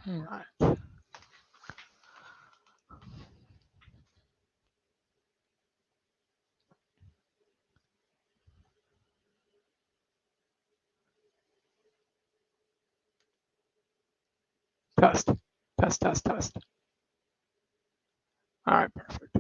All right. Test. Test, test, test. All right, perfect.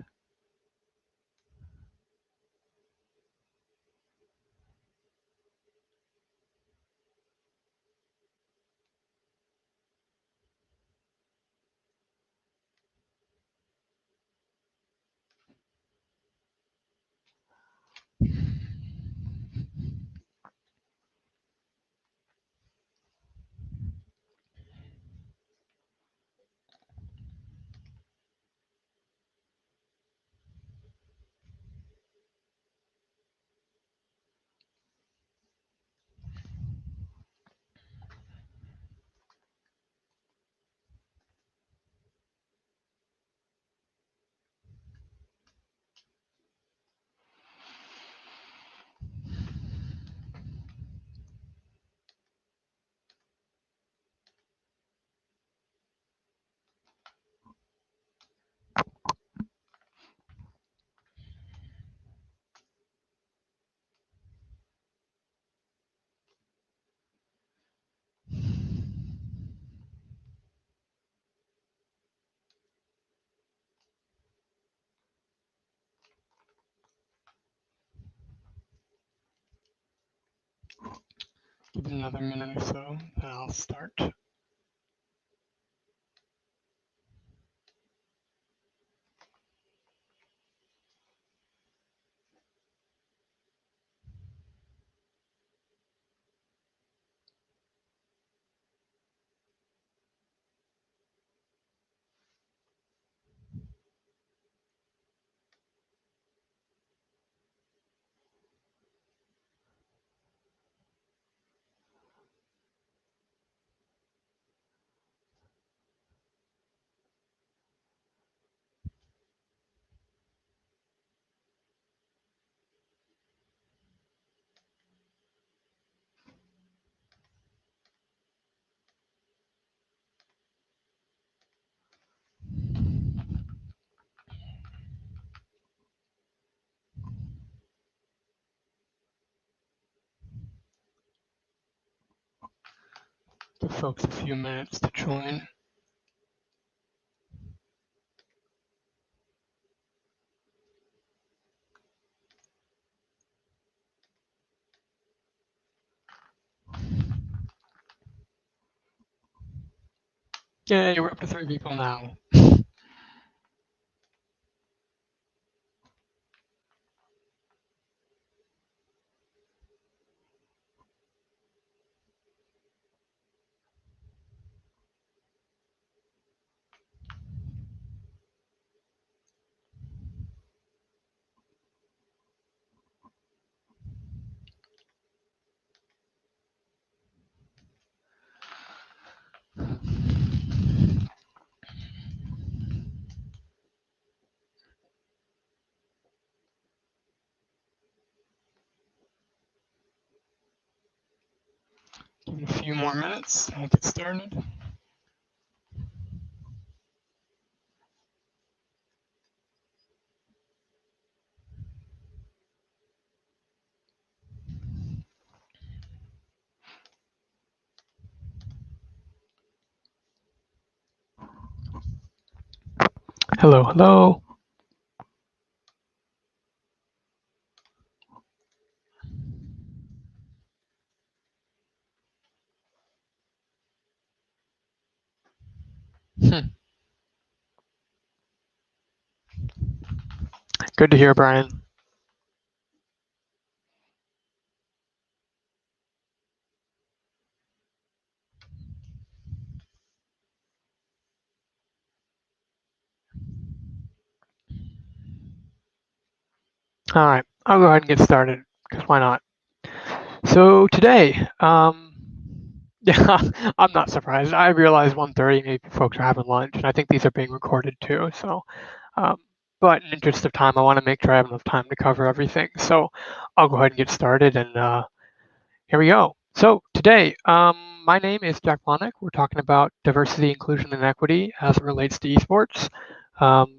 Give it another minute or so, then I'll start. Give folks a few minutes to join. Yeah, you're up to 3 people now. Give it a few more minutes, I'll get started. Hello, hello. Good to hear, Brian. All right, I'll go ahead and get started, because why not? So today, yeah, I'm not surprised. I realize 1:30, maybe folks are having lunch, and I think these are being recorded too. So, but in the interest of time, I want to make sure I have enough time to cover everything. So I'll go ahead and get started, and here we go. So today, my name is Jack Plonick. We're talking about diversity, inclusion, and equity as it relates to esports. Um,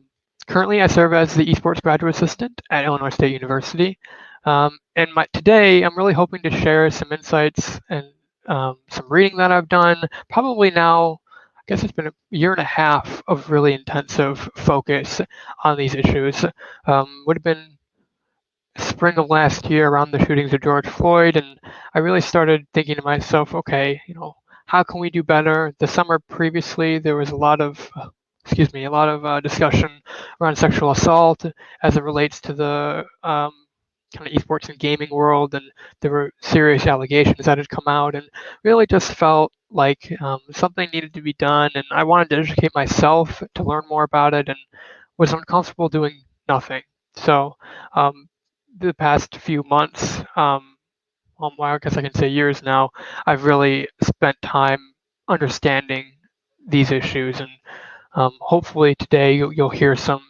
Currently, I serve as the esports graduate assistant at Illinois State University. Today, I'm really hoping to share some insights and some reading that I've done. Probably now, I guess it's been a year and a half of really intensive focus on these issues. Would have been spring of last year around the shootings of George Floyd, and I really started thinking to myself, okay, how can we do better? The summer previously, there was a lot of, discussion around sexual assault as it relates to the kind of esports and gaming world, and there were serious allegations that had come out, and really just felt like something needed to be done, and I wanted to educate myself to learn more about it, and was uncomfortable doing nothing. So um, the past few months, well, I guess I can say years now, I've really spent time understanding these issues, and hopefully today you'll hear some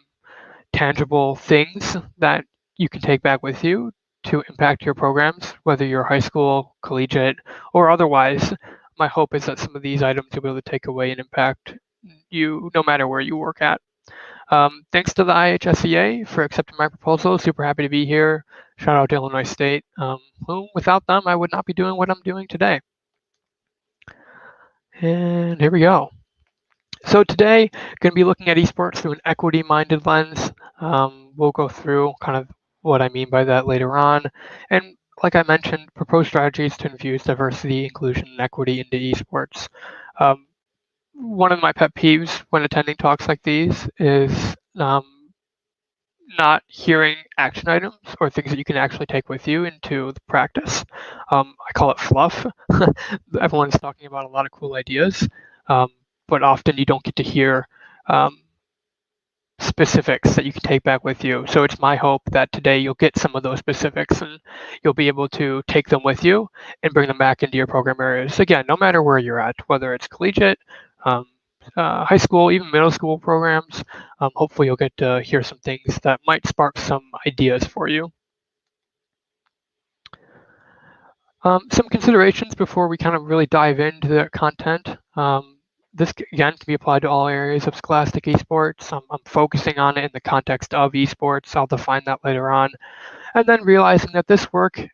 tangible things that you can take back with you to impact your programs, whether you're high school, collegiate, or otherwise. My hope is that some of these items you'll be able to take away and impact you no matter where you work at. Thanks to the IHSEA for accepting my proposal. Super happy to be here. Shout out to Illinois State. Without them, I would not be doing what I'm doing today. And here we go. So today, going to be looking at esports through an equity-minded lens. We'll go through kind of what I mean by that later on. And like I mentioned, propose strategies to infuse diversity, inclusion, and equity into esports. One of my pet peeves when attending talks like these is not hearing action items or things that you can actually take with you into the practice. I call it fluff. Everyone's talking about a lot of cool ideas, but often you don't get to hear specifics that you can take back with you. So it's my hope that today you'll get some of those specifics and you'll be able to take them with you and bring them back into your program areas. Again, no matter where you're at, whether it's collegiate, um, high school, even middle school programs, hopefully you'll get to hear some things that might spark some ideas for you. Some considerations before we kind of really dive into the content. This, again, can be applied to all areas of scholastic esports. I'm focusing on it in the context of esports. I'll define that later on. And then realizing that this work,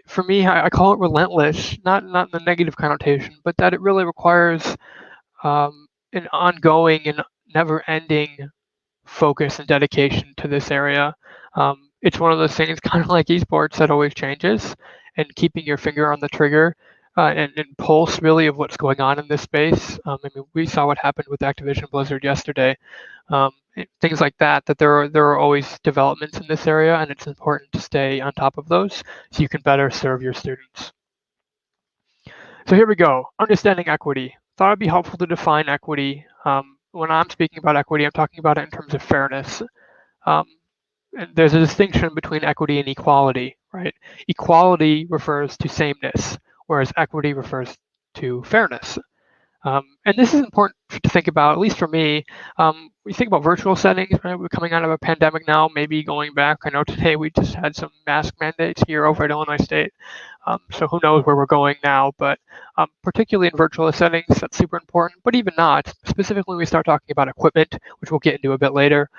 for me, I call it relentless, not in the negative connotation, but that it really requires an ongoing and never-ending focus and dedication to this area. It's one of those things, kind of like esports, that always changes, and keeping your finger on the trigger and pulse really of what's going on in this space. I mean, we saw what happened with Activision Blizzard yesterday. Things like that. That there are always developments in this area, and it's important to stay on top of those so you can better serve your students. So here we go. Understanding equity. Thought it'd be helpful to define equity. When I'm speaking about equity, I'm talking about it in terms of fairness. Um, and there's a distinction between equity and equality, right? Equality refers to sameness, whereas equity refers to fairness. And this is important to think about, at least for me. We think about virtual settings, right? We're coming out of a pandemic now, maybe going back. I know today we just had some mask mandates here over at Illinois State. So who knows where we're going now, but particularly in virtual settings, that's super important. But even not, specifically when we start talking about equipment, which we'll get into a bit later,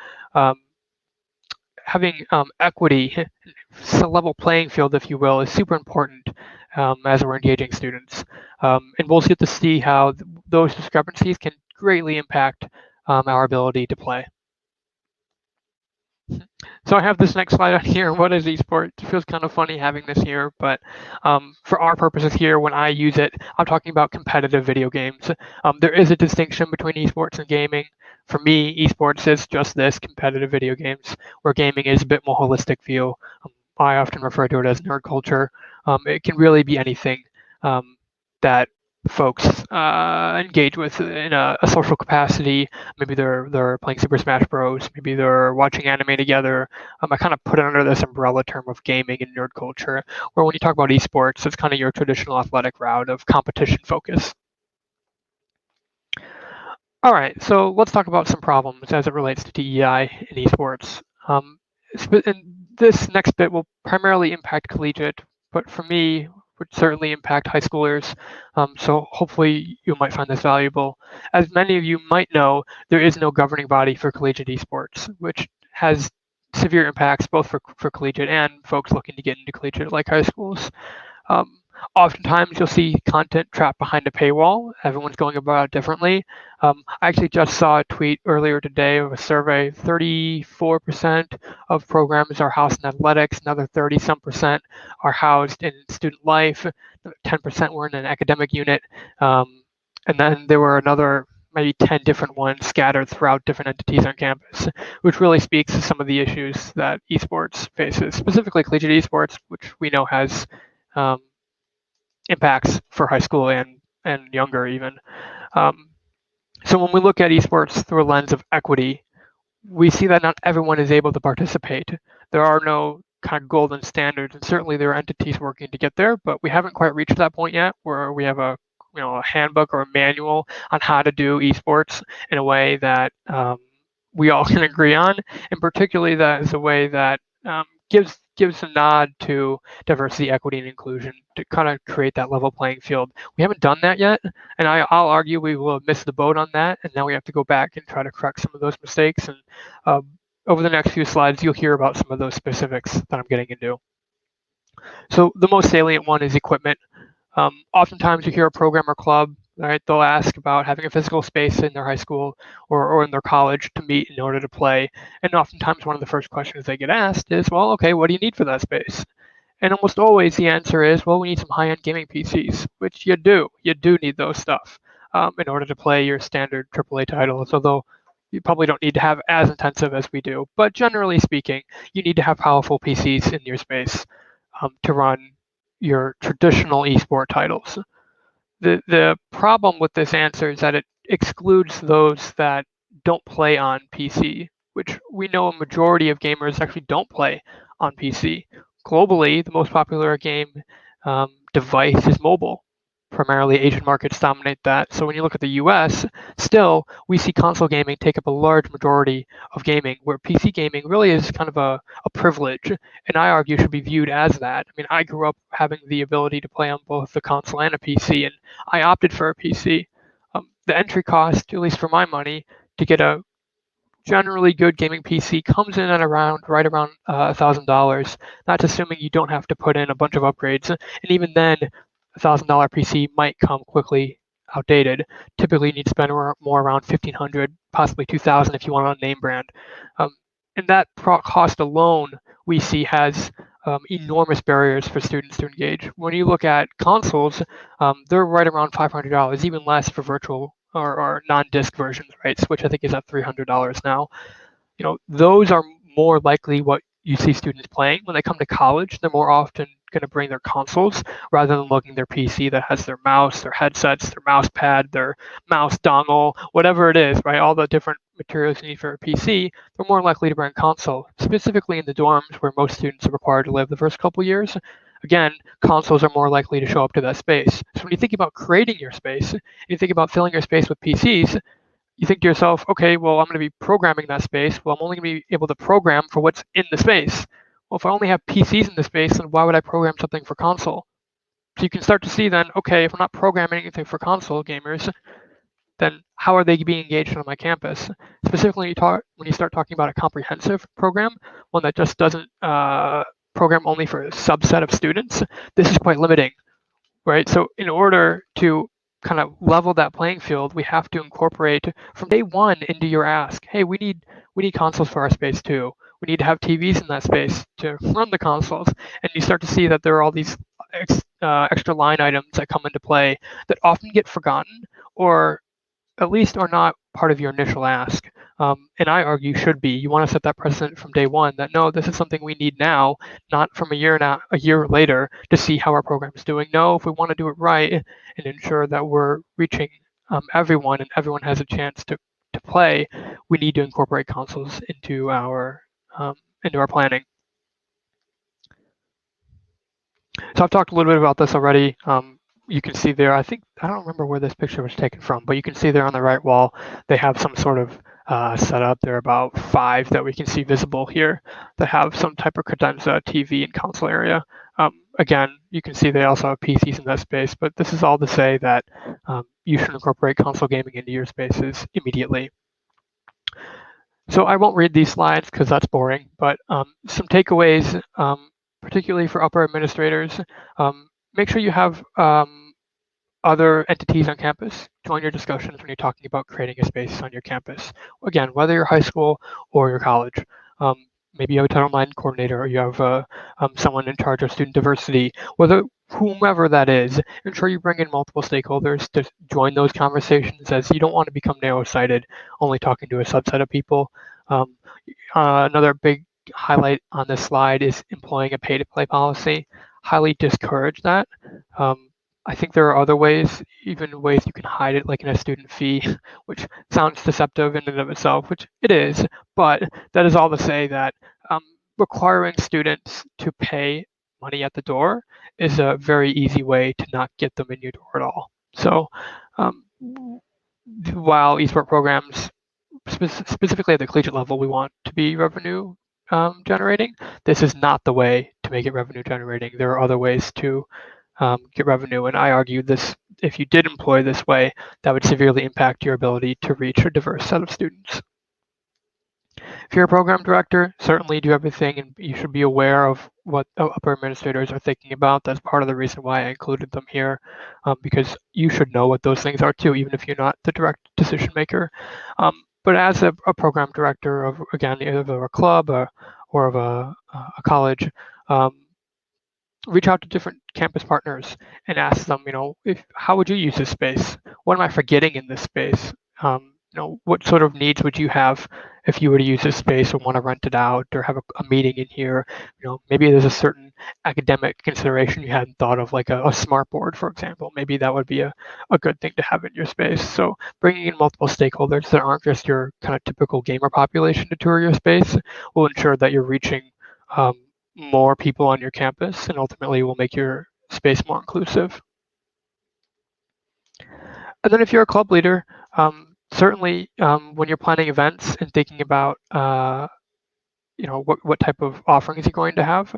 having equity, a level playing field, if you will, is super important as we're engaging students. And we'll get to see how those discrepancies can greatly impact our ability to play. So I have this next slide on here. What is esports? It feels kind of funny having this here, but for our purposes here, when I use it, I'm talking about competitive video games. There is a distinction between esports and gaming. For me, esports is just this, competitive video games, where gaming is a bit more holistic view. I often refer to it as nerd culture. It can really be anything that folks engage with in a social capacity. Maybe they're playing Super Smash Bros. Maybe they're watching anime together. I kind of put it under this umbrella term of gaming and nerd culture, where when you talk about esports, it's kind of your traditional athletic route of competition focus. All right, so let's talk about some problems as it relates to DEI in esports. And this next bit will primarily impact collegiate, but for me, would certainly impact high schoolers. So hopefully you might find this valuable. As many of you might know, there is no governing body for collegiate esports, which has severe impacts both for collegiate and folks looking to get into collegiate like high schools. Um, Oftentimes you'll see content trapped behind a paywall. Everyone's going about it differently. I actually just saw a tweet earlier today of a survey. 34% of programs are housed in athletics, another 30-some% are housed in student life, 10% were in an academic unit, and then there were another maybe 10 different ones scattered throughout different entities on campus, which really speaks to some of the issues that esports faces, specifically collegiate esports, which we know has um, impacts for high school and younger even. Um, so when we look at esports through a lens of equity, we see that not everyone is able to participate. There are no kind of golden standards, and certainly there are entities working to get there, but we haven't quite reached that point yet where we have a handbook or a manual on how to do esports in a way that we all can agree on, and particularly that is a way that gives a nod to diversity, equity, and inclusion to kind of create that level playing field. We haven't done that yet, and I'll argue we will have missed the boat on that, and now we have to go back and try to correct some of those mistakes. And over the next few slides, you'll hear about some of those specifics that I'm getting into. So the most salient one is equipment. Oftentimes you hear a program or club, right? They'll ask about having a physical space in their high school or in their college to meet in order to play. And oftentimes one of the first questions they get asked is, well, okay, what do you need for that space? And almost always the answer is, well, we need some high-end gaming PCs, which you do. You do need those stuff in order to play your standard AAA titles, although you probably don't need to have as intensive as we do. But generally speaking, you need to have powerful PCs in your space to run your traditional esport titles. The problem with this answer is that it excludes those that don't play on PC, which we know a majority of gamers actually don't play on PC. Globally, the most popular game device is mobile. Primarily Asian markets dominate that. So when you look at the US, still, we see console gaming take up a large majority of gaming, where PC gaming really is kind of a privilege, and I argue should be viewed as that. I mean, I grew up having the ability to play on both the console and a PC, and I opted for a PC. The entry cost, at least for my money, to get a generally good gaming PC comes in at right around $1,000. That's assuming you don't have to put in a bunch of upgrades, and even then, $1,000 PC might come quickly outdated. Typically, you need to spend more around 1,500, possibly 2,000 if you want a name brand. And that cost alone we see has enormous barriers for students to engage. When you look at consoles, they're right around $500, even less for virtual or non-disc versions, right? Switch I think is at $300 now. Those are more likely what you see students playing. When they come to college, they're more often going to bring their consoles rather than lugging their PC that has their mouse, their headsets, their mouse pad, their mouse dongle, whatever it is, right? All the different materials you need for a PC, they're more likely to bring a console, specifically in the dorms where most students are required to live the first couple years. Again, consoles are more likely to show up to that space. So when you think about creating your space, you think about filling your space with PCs, you think to yourself, okay, well, I'm going to be programming that space. Well, I'm only going to be able to program for what's in the space. Well, if I only have PCs in the space, then why would I program something for console? So you can start to see then, okay, if I'm not programming anything for console gamers, then how are they being engaged on my campus? Specifically, when you start talking about a comprehensive program, one that just doesn't program only for a subset of students, this is quite limiting, right? So in order to kind of level that playing field, we have to incorporate from day one into your ask, hey, we need consoles for our space too. We need to have TVs in that space to run the consoles. And you start to see that there are all these extra line items that come into play that often get forgotten or at least are not part of your initial ask. And I argue should be. You want to set that precedent from day one that no, this is something we need now, not from a year later to see how our program is doing. No, if we want to do it right and ensure that we're reaching everyone and everyone has a chance to play, we need to incorporate consoles into our planning. So I've talked a little bit about this already. You can see there, I don't remember where this picture was taken from, but you can see there on the right wall, they have some sort of setup. There are about 5 that we can see visible here that have some type of credenza TV and console area. Again, you can see they also have PCs in that space, but this is all to say that you should incorporate console gaming into your spaces immediately. So I won't read these slides because that's boring, but some takeaways, particularly for upper administrators, make sure you have other entities on campus join your discussions when you're talking about creating a space on your campus. Again, whether you're high school or your college. Maybe you have a Title IX coordinator or you have someone in charge of student diversity, whether whomever that is, ensure you bring in multiple stakeholders to join those conversations, as you don't want to become narrow-sighted, only talking to a subset of people. Another big highlight on this slide is employing a pay-to-play policy. Highly discourage that. I think there are other ways, even ways you can hide it, like in a student fee, which sounds deceptive in and of itself, which it is, but that is all to say that requiring students to pay money at the door is a very easy way to not get them in your door at all. So while esports programs, specifically at the collegiate level, we want to be revenue generating, this is not the way to make it revenue generating. There are other ways to get revenue, and I argue this, if you did employ this way, that would severely impact your ability to reach a diverse set of students. If you're a program director, certainly do everything, and you should be aware of what upper administrators are thinking about. That's part of the reason why I included them here, because you should know what those things are too, even if you're not the direct decision maker. But as a program director of, again, either of a club or of a college, reach out to different campus partners and ask them, how would you use this space? What am I forgetting in this space? What sort of needs would you have if you were to use this space or want to rent it out or have a meeting in here? Maybe there's a certain academic consideration you hadn't thought of, like a smart board, for example. Maybe that would be a good thing to have in your space. So bringing in multiple stakeholders that aren't just your kind of typical gamer population to tour your space will ensure that you're reaching more people on your campus, and ultimately will make your space more inclusive. And then if you're a club leader, certainly when you're planning events and thinking about what type of offerings you're going to have,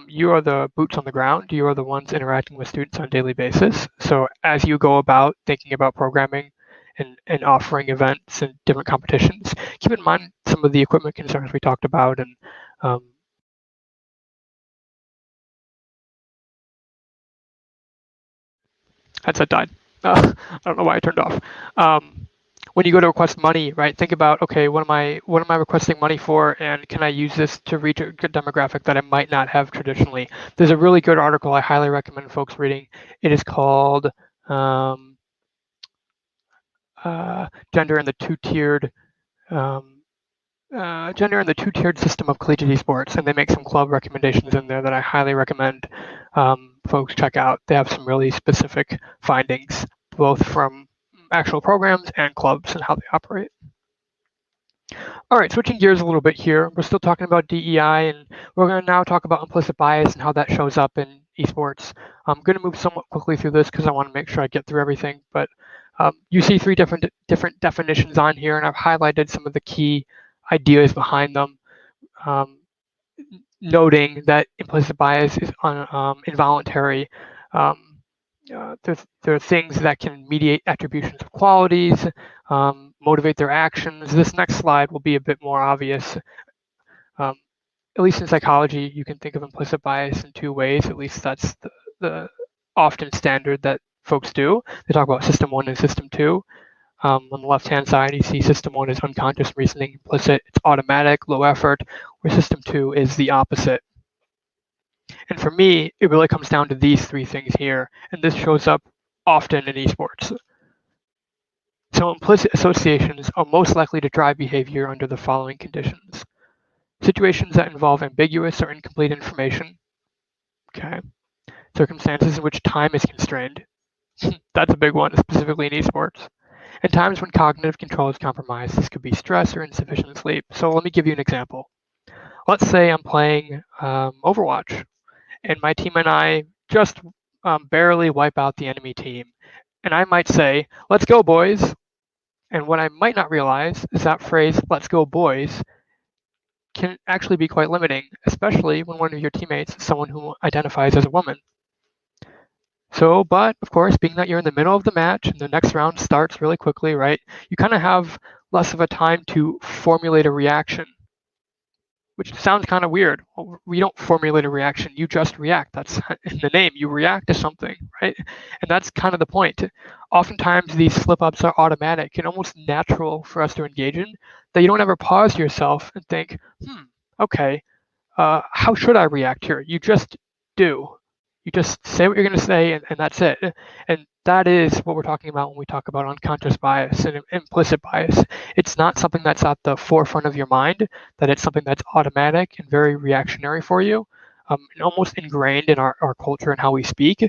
you are the boots on the ground. You are the ones interacting with students on a daily basis. So as you go about thinking about programming and offering events and different competitions, keep in mind some of the equipment concerns we talked about, and headset died. I don't know why I turned off. When you go to request money, right? Think about, okay, what am I requesting money for, and can I use this to reach a good demographic that I might not have traditionally? There's a really good article I highly recommend folks reading. It is called Gender in the Two-Tiered Gender in the Two-Tiered System of Collegiate Esports, and they make some club recommendations in there that I highly recommend folks check out. They have some really specific findings, both from actual programs and clubs and how they operate. All right, switching gears a little bit here. We're still talking about DEI, and we're going to now talk about implicit bias and how that shows up in esports. I'm going to move somewhat quickly through this because I want to make sure I get through everything, but you see three different definitions on here, and I've highlighted some of the key ideas behind them, noting that implicit bias is involuntary. There are things that can mediate attributions of qualities, motivate their actions. This next slide will be a bit more obvious. At least in psychology, you can think of implicit bias in two ways. At least that's the often standard that folks do. They talk about system 1 and system 2. On the left-hand side, you see system 1 is unconscious reasoning, implicit, it's automatic, low effort, where system 2 is the opposite. And for me, it really comes down to these three things here, and this shows up often in esports. So implicit associations are most likely to drive behavior under the following conditions. Situations that involve ambiguous or incomplete information. Okay. Circumstances in which time is constrained. That's a big one, specifically in esports. And times when cognitive control is compromised. This could be stress or insufficient sleep. So let me give you an example. Let's say I'm playing Overwatch, and my team and I just barely wipe out the enemy team. And I might say, let's go, boys. And what I might not realize is that phrase, let's go, boys, can actually be quite limiting, especially when one of your teammates is someone who identifies as a woman. So, but of course, being that you're in the middle of the match and the next round starts really quickly, right? You kind of have less of a time to formulate a reaction, which sounds kind of weird. We don't formulate a reaction, you just react. That's in the name, you react to something, right? And that's kind of the point. Oftentimes, these slip ups are automatic and almost natural for us to engage in, that you don't ever pause yourself and think, okay, how should I react here? You just do. You just say what you're going to say, and that's it. And that is what we're talking about when we talk about unconscious bias and implicit bias. It's not something that's at the forefront of your mind, that it's something that's automatic and very reactionary for you, and almost ingrained in our culture and how we speak.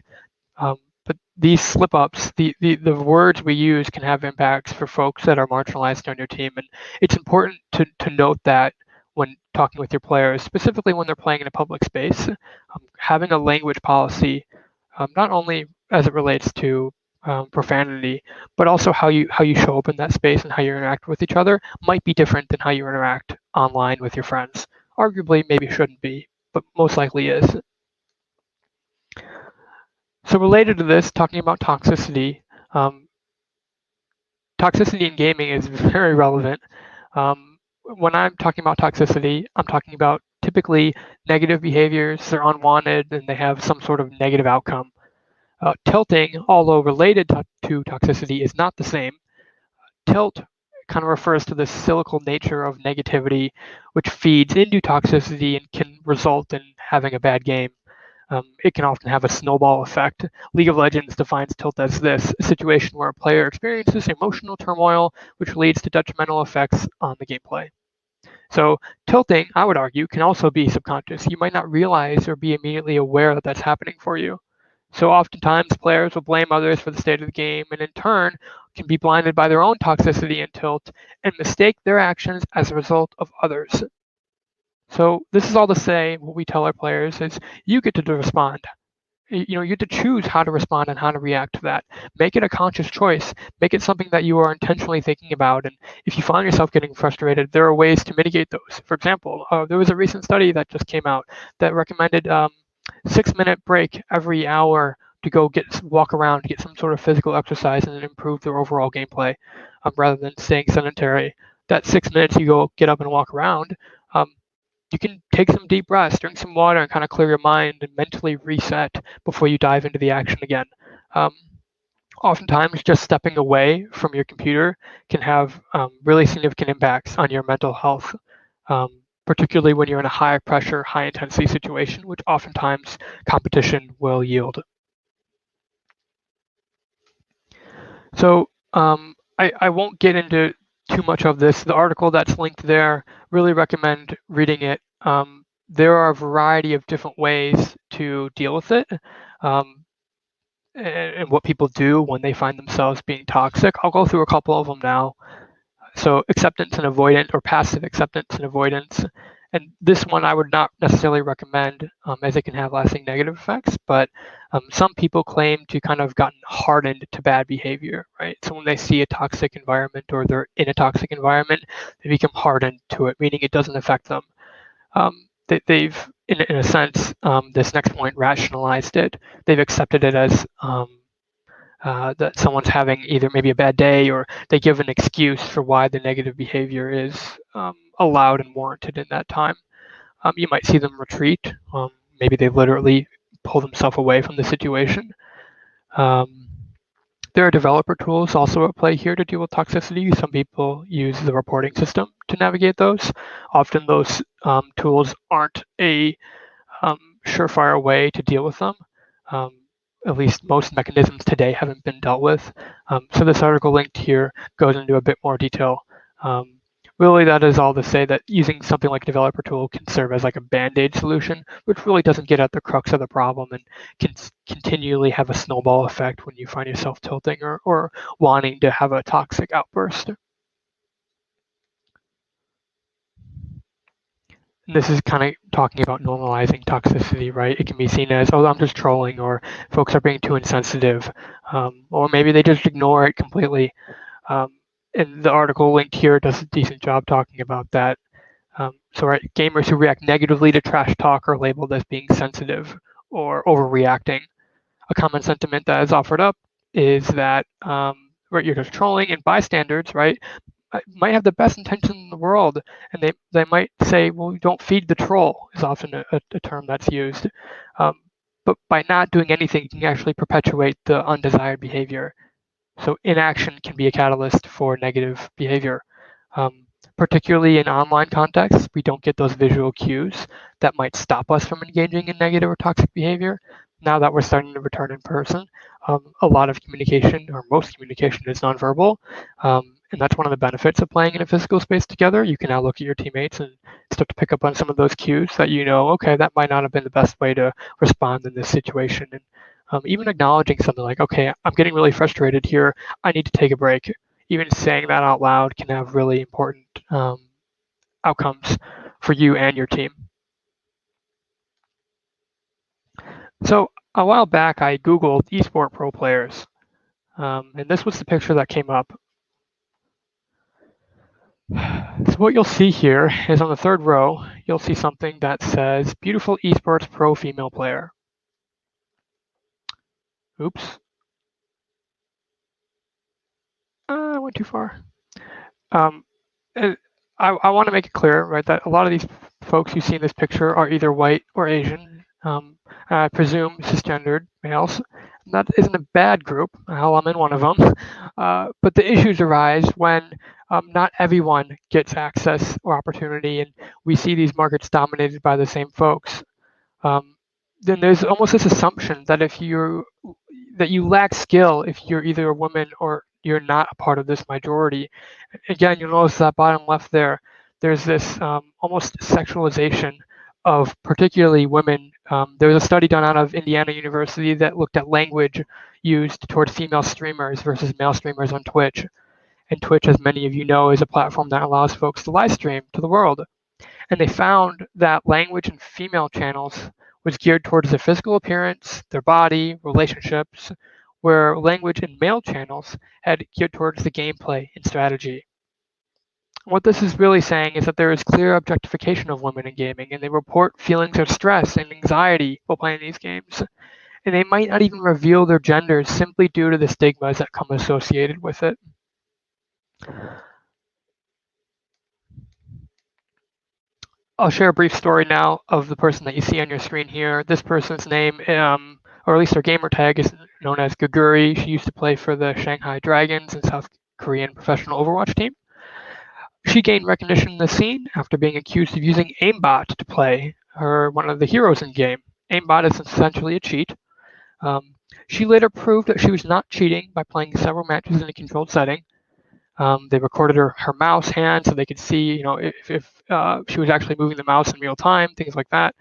But these slip ups, the words we use can have impacts for folks that are marginalized on your team. And it's important to note that when talking with your players, specifically when they're playing in a public space, having a language policy, not only as it relates to profanity, but also how you show up in that space and how you interact with each other might be different than how you interact online with your friends. Arguably, maybe shouldn't be, but most likely is. So related to this, talking about toxicity, toxicity in gaming is very relevant. When I'm talking about toxicity, I'm talking about typically negative behaviors, they're unwanted, and they have some sort of negative outcome. Tilting, although related to toxicity, is not the same. Tilt kind of refers to the cyclical nature of negativity, which feeds into toxicity and can result in having a bad game. It can often have a snowball effect. League of Legends defines tilt as this: a situation where a player experiences emotional turmoil, which leads to detrimental effects on the gameplay. So tilting, I would argue, can also be subconscious. You might not realize or be immediately aware that that's happening for you. So oftentimes players will blame others for the state of the game and in turn can be blinded by their own toxicity and tilt and mistake their actions as a result of others. So this is all to say what we tell our players is you get to respond. You get to choose how to respond and how to react to that. Make it a conscious choice. Make it something that you are intentionally thinking about. And if you find yourself getting frustrated, there are ways to mitigate those. For example, there was a recent study that just came out that recommended 6-minute break every hour to go walk around, get some sort of physical exercise, and improve their overall gameplay, rather than staying sedentary. That 6 minutes you go get up and walk around. You can take some deep breaths, drink some water, and kind of clear your mind and mentally reset before you dive into the action again. Oftentimes, just stepping away from your computer can have really significant impacts on your mental health, particularly when you're in a high pressure, high intensity situation, which oftentimes competition will yield. So I won't get into too much of this. The article that's linked there, really recommend reading it. There are a variety of different ways to deal with it, and what people do when they find themselves being toxic. I'll go through a couple of them now. So acceptance and avoidance, or passive acceptance and avoidance. And this one I would not necessarily recommend, as it can have lasting negative effects, but some people claim to kind of gotten hardened to bad behavior, right? So when they see a toxic environment or they're in a toxic environment, they become hardened to it, meaning it doesn't affect them. They've, in a sense, this next point, rationalized it. They've accepted it as that someone's having either maybe a bad day or they give an excuse for why the negative behavior is allowed and warranted in that time. You might see them retreat. Maybe they literally pull themselves away from the situation. There are developer tools also at play here to deal with toxicity. Some people use the reporting system to navigate those. Often those tools aren't a surefire way to deal with them. At least most mechanisms today haven't been dealt with. So this article linked here goes into a bit more detail. Really, that is all to say that using something like a developer tool can serve as like a band-aid solution, which really doesn't get at the crux of the problem and can continually have a snowball effect when you find yourself tilting or wanting to have a toxic outburst. This is kind of talking about normalizing toxicity, right? It can be seen as, oh, I'm just trolling, or folks are being too insensitive, or maybe they just ignore it completely. And the article linked here does a decent job talking about that. So right, gamers who react negatively to trash talk are labeled as being sensitive or overreacting. A common sentiment that is offered up is that right, you're just trolling, and bystanders, right, might have the best intention in the world, and they might say, well, don't feed the troll is often a term that's used. But by not doing anything, you can actually perpetuate the undesired behavior. So inaction can be a catalyst for negative behavior. Um, Particularly in online contexts, we don't get those visual cues that might stop us from engaging in negative or toxic behavior. Now that we're starting to return in person, a lot of communication, or most communication, is nonverbal. And that's one of the benefits of playing in a physical space together. You can now look at your teammates and start to pick up on some of those cues that you know, okay, that might not have been the best way to respond in this situation. And even acknowledging something like, okay, I'm getting really frustrated here. I need to take a break. Even saying that out loud can have really important outcomes for you and your team. So a while back, I Googled eSport pro players, and this was the picture that came up. So what you'll see here is on the third row, you'll see something that says beautiful esports pro female player. Oops. I went too far. I want to make it clear, right, that a lot of these folks you see in this picture are either white or Asian. I presume cisgendered males. That isn't a bad group. Hell, I'm in one of them. But the issues arise when not everyone gets access or opportunity, and we see these markets dominated by the same folks. Then there's almost this assumption that that you lack skill if you're either a woman or you're not a part of this majority. Again, you'll notice that bottom left there, there's this almost sexualization of particularly women. There was a study done out of Indiana University that looked at language used towards female streamers versus male streamers on Twitch. And Twitch, as many of you know, is a platform that allows folks to live stream to the world. And they found that language in female channels was geared towards their physical appearance, their body, relationships, where language in male channels had geared towards the gameplay and strategy. What this is really saying is that there is clear objectification of women in gaming, and they report feelings of stress and anxiety while playing these games. And they might not even reveal their genders simply due to the stigmas that come associated with it. I'll share a brief story now of the person that you see on your screen here. This person's name, or at least her gamer tag, is known as Guri. She used to play for the Shanghai Dragons and South Korean professional Overwatch team. She gained recognition in the scene after being accused of using aimbot to play one of the heroes in game. Aimbot is essentially a cheat. She later proved that she was not cheating by playing several matches in a controlled setting. They recorded her mouse hand so they could see, if she was actually moving the mouse in real time, things like that.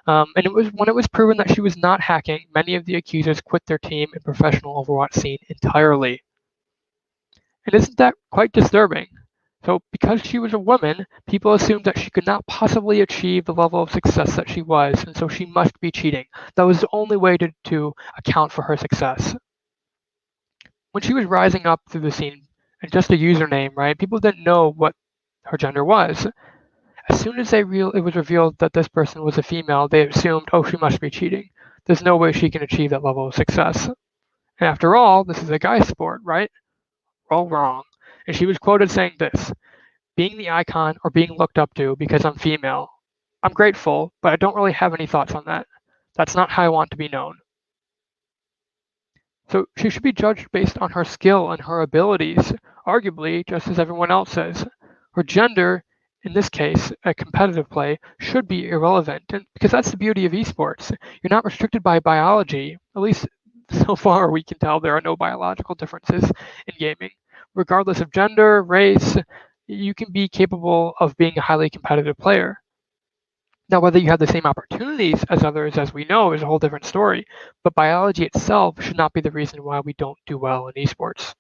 And when it was proven that she was not hacking, many of the accusers quit their team and professional Overwatch scene entirely. And isn't that quite disturbing? So because she was a woman, people assumed that she could not possibly achieve the level of success that she was, and so she must be cheating. That was the only way to account for her success. When she was rising up through the scene, and just a username, right? People didn't know what her gender was. As soon as it was revealed that this person was a female, they assumed, oh, she must be cheating. There's no way she can achieve that level of success. And after all, this is a guy's sport, right? All wrong. And she was quoted saying this: being the icon or being looked up to because I'm female. I'm grateful, but I don't really have any thoughts on that. That's not how I want to be known. So she should be judged based on her skill and her abilities, arguably just as everyone else is. Her gender, in this case, a competitive play, should be irrelevant, and because that's the beauty of esports. You're not restricted by biology. At least so far we can tell there are no biological differences in gaming. Regardless of gender, race, you can be capable of being a highly competitive player. Now, whether you have the same opportunities as others, as we know, is a whole different story. But biology itself should not be the reason why we don't do well in esports.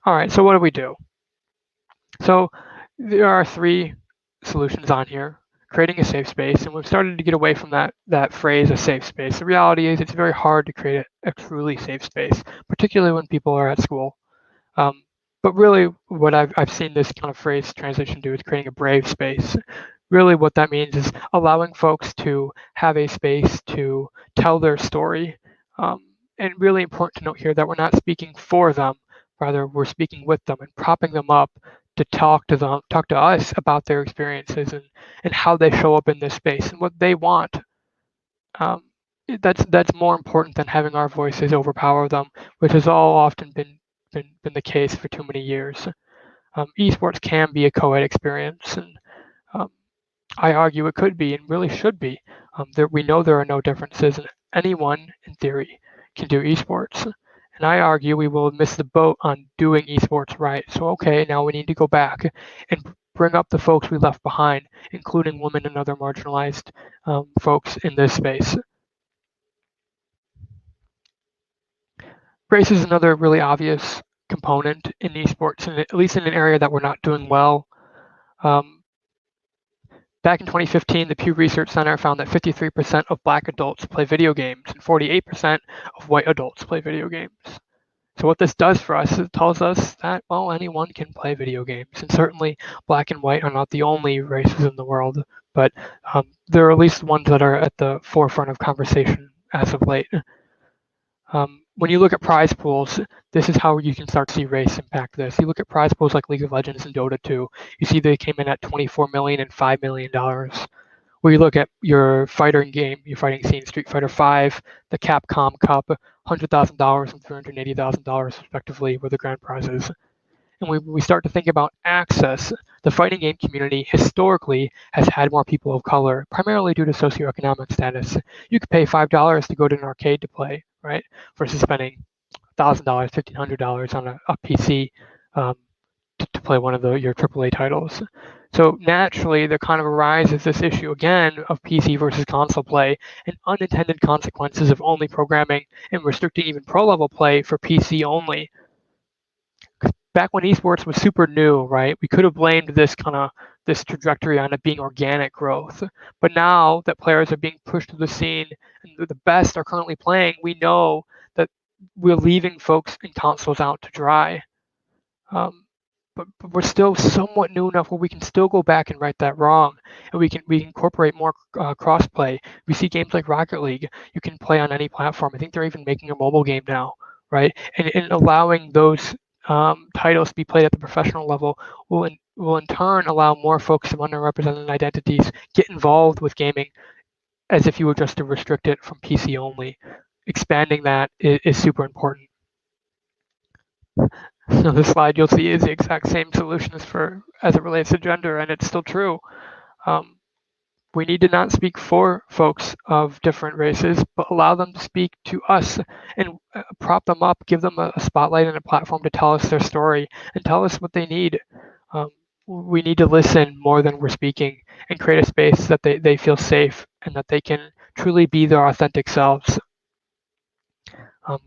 All right, so what do we do? So there are 3 solutions on here. Creating a safe space, and we've started to get away from that phrase, a safe space. The reality is it's very hard to create a truly safe space, particularly when people are at school. But really, what I've seen this kind of phrase transition to is creating a brave space. Really, what that means is allowing folks to have a space to tell their story. And really important to note here that we're not speaking for them, rather we're speaking with them and propping them up to talk to us about their experiences and how they show up in this space and what they want. Um, that's more important than having our voices overpower them, which has all often been the case for too many years. Esports can be a co-ed experience, and um, I argue it could be and really should be. We know there are no differences, and anyone, in theory, can do esports. And I argue we will miss the boat on doing esports right. So, okay, now we need to go back and bring up the folks we left behind, including women and other marginalized folks in this space. Race is another really obvious component in esports, and at least in an area that we're not doing well. Back in 2015, the Pew Research Center found that 53% of Black adults play video games and 48% of white adults play video games. So what this does for us is it tells us that, well, anyone can play video games. And certainly Black and white are not the only races in the world, but there are at least ones that are at the forefront of conversation as of late. When you look at prize pools, this is how you can start to see race impact this. You look at prize pools like League of Legends and Dota 2, you see they came in at $24 million and $5 million. Where you look at your fighting game, your fighting scene, Street Fighter V, the Capcom Cup, $100,000 and $380,000 respectively were the grand prizes. And we start to think about access, the fighting game community historically has had more people of color, primarily due to socioeconomic status. You could pay $5 to go to an arcade to play, right? Versus spending $1,000, $1,500 on a PC to play one of your AAA titles. So naturally, there kind of arises this issue again of PC versus console play and unintended consequences of only programming and restricting even pro-level play for PC only. Back when esports was super new, right, we could have blamed this trajectory on it being organic growth. But now that players are being pushed to the scene and the best are currently playing, we know that we're leaving folks in consoles out to dry. But we're still somewhat new enough where we can still go back and right that wrong, and we incorporate more crossplay. We see games like Rocket League, you can play on any platform. I think they're even making a mobile game now, right? And allowing those titles to be played at the professional level will in turn allow more folks from underrepresented identities get involved with gaming, as if you were just to restrict it from PC only. Expanding that is super important. So the slide you'll see is the exact same solutions as it relates to gender, and it's still true. We need to not speak for folks of different races, but allow them to speak to us and prop them up, give them a spotlight and a platform to tell us their story and tell us what they need. We need to listen more than we're speaking and create a space that they feel safe and that they can truly be their authentic selves.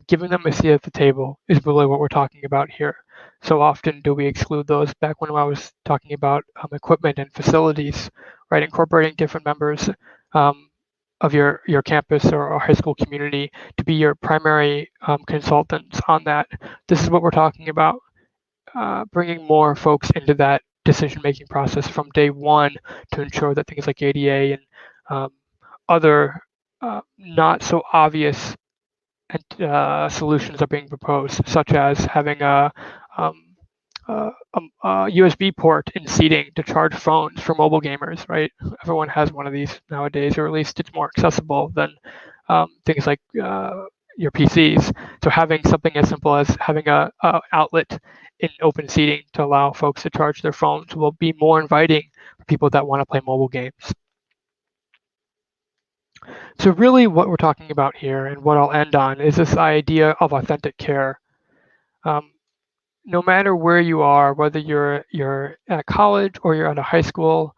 Giving them a seat at the table is really what we're talking about here. So often do we exclude those. Back when I was talking about equipment and facilities, right? Incorporating different members of your campus or high school community to be your primary consultants on that. This is what we're talking about. Bringing more folks into that decision-making process from day one to ensure that things like ADA and other not so obvious solutions are being proposed, such as having a USB port in seating to charge phones for mobile gamers, right? Everyone has one of these nowadays, or at least it's more accessible than things like your PCs. So having something as simple as having a outlet in open seating to allow folks to charge their phones will be more inviting for people that want to play mobile games. So really what we're talking about here and what I'll end on is this idea of authentic care. No matter where you are, whether you're at college or you're at a high school,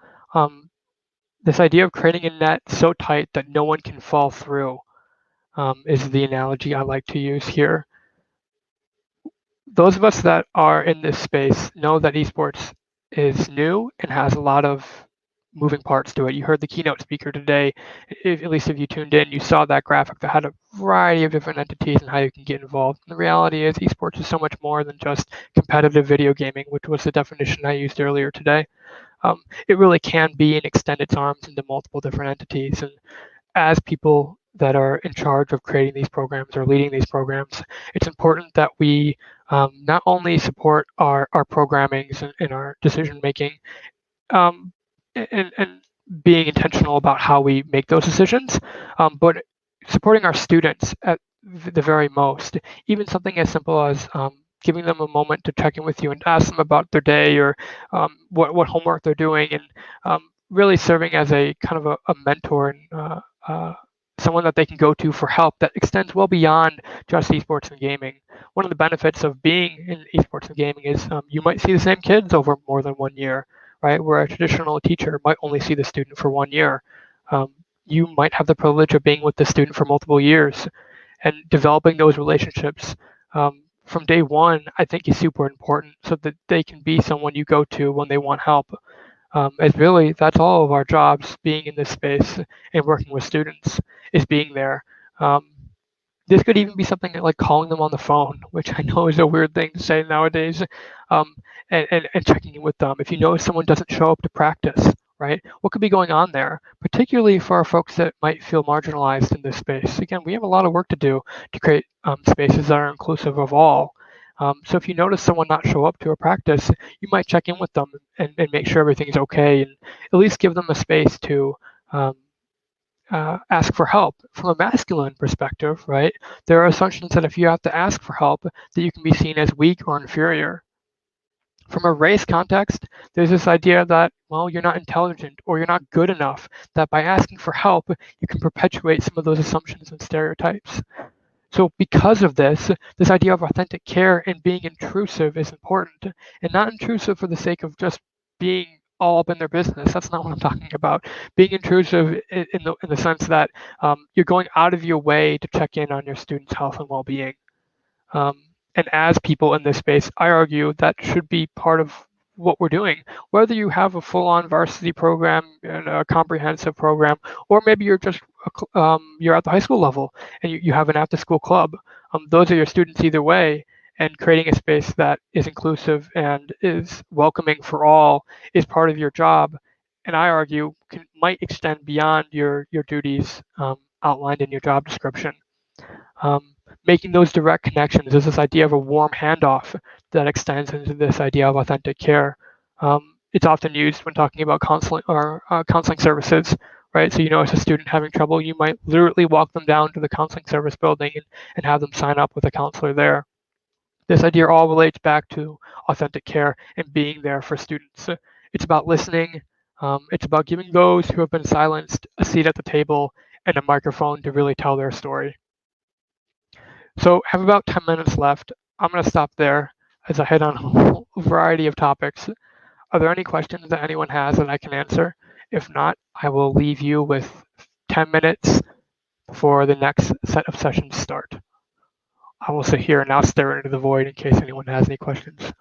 this idea of creating a net so tight that no one can fall through is the analogy I like to use here. Those of us that are in this space know that esports is new and has a lot of moving parts to it. You heard the keynote speaker today, at least if you tuned in, you saw that graphic that had a variety of different entities and how you can get involved. And the reality is esports is so much more than just competitive video gaming, which was the definition I used earlier today. It really can be and extend its arms into multiple different entities. And as people that are in charge of creating these programs or leading these programs, it's important that we not only support our programmings and our decision making, um, and being intentional about how we make those decisions, but supporting our students at the very most. Even something as simple as giving them a moment to check in with you and ask them about their day or what homework they're doing, and really serving as a kind of a mentor and someone that they can go to for help that extends well beyond just esports and gaming. One of the benefits of being in esports and gaming is you might see the same kids over more than 1 year, right? Where a traditional teacher might only see the student for 1 year. You might have the privilege of being with the student for multiple years, and developing those relationships from day one, I think, is super important so that they can be someone you go to when they want help. As really, that's all of our jobs being in this space and working with students is being there. Um, this could even be something like calling them on the phone, which I know is a weird thing to say nowadays, um, and checking in with them. If you know someone doesn't show up to practice, right? What could be going on there, particularly for our folks that might feel marginalized in this space? Again, we have a lot of work to do to create spaces that are inclusive of all. So if you notice someone not show up to a practice, you might check in with them and make sure everything's okay, and at least give them a space to um, ask for help. From a masculine perspective, right, there are assumptions that if you have to ask for help, that you can be seen as weak or inferior. From a race context, there's this idea that, well, you're not intelligent or you're not good enough, that by asking for help, you can perpetuate some of those assumptions and stereotypes. So because of this idea of authentic care and being intrusive is important, and not intrusive for the sake of just being all up in their business. That's not what I'm talking about. Being intrusive in the sense that you're going out of your way to check in on your students' health and well-being. Um, and as people in this space, I argue that should be part of what we're doing. Whether you have a full-on varsity program and a comprehensive program, or maybe you're just you're at the high school level and you have an after-school club. Those are your students either way. And creating a space that is inclusive and is welcoming for all is part of your job. And I argue might extend beyond your duties outlined in your job description. Making those direct connections is this idea of a warm handoff that extends into this idea of authentic care. It's often used when talking about counseling or counseling services, right? So, as a student having trouble, you might literally walk them down to the counseling service building and have them sign up with a counselor there. This idea all relates back to authentic care and being there for students. It's about listening. It's about giving those who have been silenced a seat at the table and a microphone to really tell their story. So I have about 10 minutes left. I'm going to stop there as I hit on a whole variety of topics. Are there any questions that anyone has that I can answer? If not, I will leave you with 10 minutes before the next set of sessions start. I will sit here and now stare into the void in case anyone has any questions.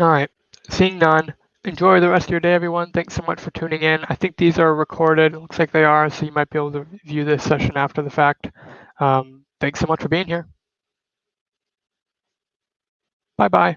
All right, seeing none, enjoy the rest of your day, everyone. Thanks so much for tuning in. I think these are recorded. It looks like they are, so you might be able to view this session after the fact. Thanks so much for being here. Bye-bye.